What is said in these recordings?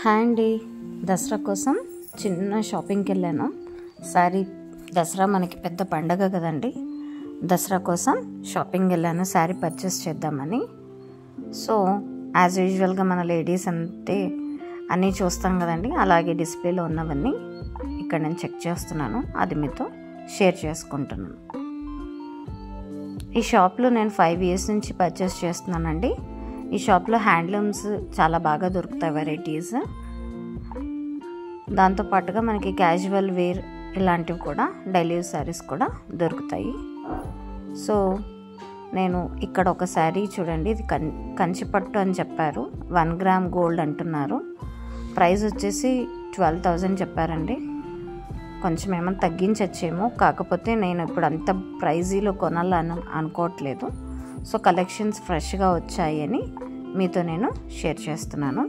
Hi అండి, దసరా కోసం చిన్న షాపింగ్కి వెళ్ళాను. సారీ, దసరా మనకి పెద్ద పండగ కదండి. దసరా కోసం షాపింగ్ వెళ్ళాను, శారీ పర్చేస్ చేద్దామని. సో యాజ్ యూజువల్గా మన లేడీస్ అంటే అన్నీ చూస్తాం కదండి, అలాగే డిస్ప్లేలో ఉన్నవన్నీ ఇక్కడ నేను చెక్ చేస్తున్నాను, అది మీతో షేర్ చేసుకుంటున్నాను. ఈ షాప్లో నేను 5 years నుంచి పర్చేస్ చేస్తున్నానండి. ఈ షాప్లో హ్యాండ్లూమ్స్ చాలా బాగా దొరుకుతాయి, వెరైటీస్. దాంతోపాటుగా మనకి క్యాజువల్ వేర్ ఇలాంటివి కూడా, డైలీ యూజ్ శారీస్ కూడా దొరుకుతాయి. సో నేను ఇక్కడ ఒక శారీ చూడండి, ఇది కంచిపట్టు అని చెప్పారు, 1 gram గోల్డ్ అంటున్నారు. ప్రైస్ వచ్చేసి 12,000 చెప్పారండి. కొంచెం ఏమైనా తగ్గించచ్చేమో, కాకపోతే నేను ఇప్పుడు అంత ప్రైజీలో కొనాలని అనుకోవట్లేదు. సో కలెక్షన్స్ ఫ్రెష్గా వచ్చాయి అని మీతో నేను షేర్ చేస్తున్నాను.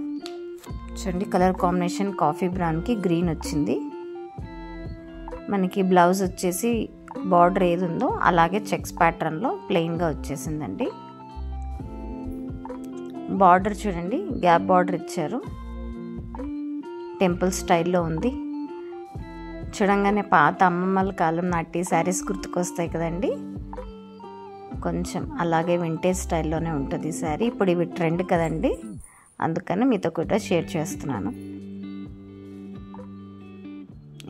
చూడండి, కలర్ కాంబినేషన్ కాఫీ బ్రౌన్కి గ్రీన్ వచ్చింది. మనకి బ్లౌజ్ వచ్చేసి బార్డర్ ఏది ఉందో అలాగే చెక్స్ ప్యాటర్న్లో ప్లెయిన్గా వచ్చేసిందండి. బార్డర్ చూడండి, గ్యాప్ బార్డర్ ఇచ్చారు, టెంపుల్ స్టైల్లో ఉంది. చూడంగానే పాత అమ్మమ్మల కాలం నాటి శారీస్ గుర్తుకొస్తాయి కదండి, కొంచెం అలాగే వింటేజ్ స్టైల్లోనే ఉంటుంది ఈ శారీ. ఇప్పుడు ఇవి ట్రెండ్ కదండి, అందుకని మీతో కూడా షేర్ చేస్తున్నాను.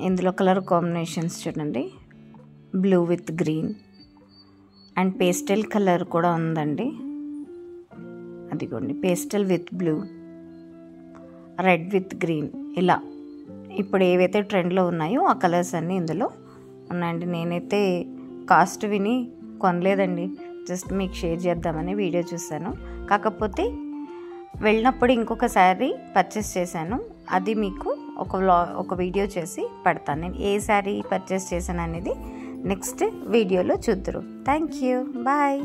ఇందులో కలర్ కాంబినేషన్స్ చూడండి, blue with green and pastel colour కూడా ఉందండి. అదిగోండి, pastel with blue, red with green, ఇలా ఇప్పుడు ఏవైతే ట్రెండ్లో ఉన్నాయో ఆ కలర్స్ అన్నీ ఇందులో ఉన్నాయండి. నేనైతే కాస్ట్ విని కొనలేదండి, జస్ట్ మీకు షేర్ చేద్దామని వీడియో చూశాను. కాకపోతే వెళ్ళినప్పుడు ఇంకొక శారీ పర్చేస్ చేశాను, అది మీకు ఒక వీడియో చేసి పెడతాను. నేను ఏ శారీ పర్చేస్ చేశాను అనేది నెక్స్ట్ వీడియోలో చూద్దురు. Thank you, bye.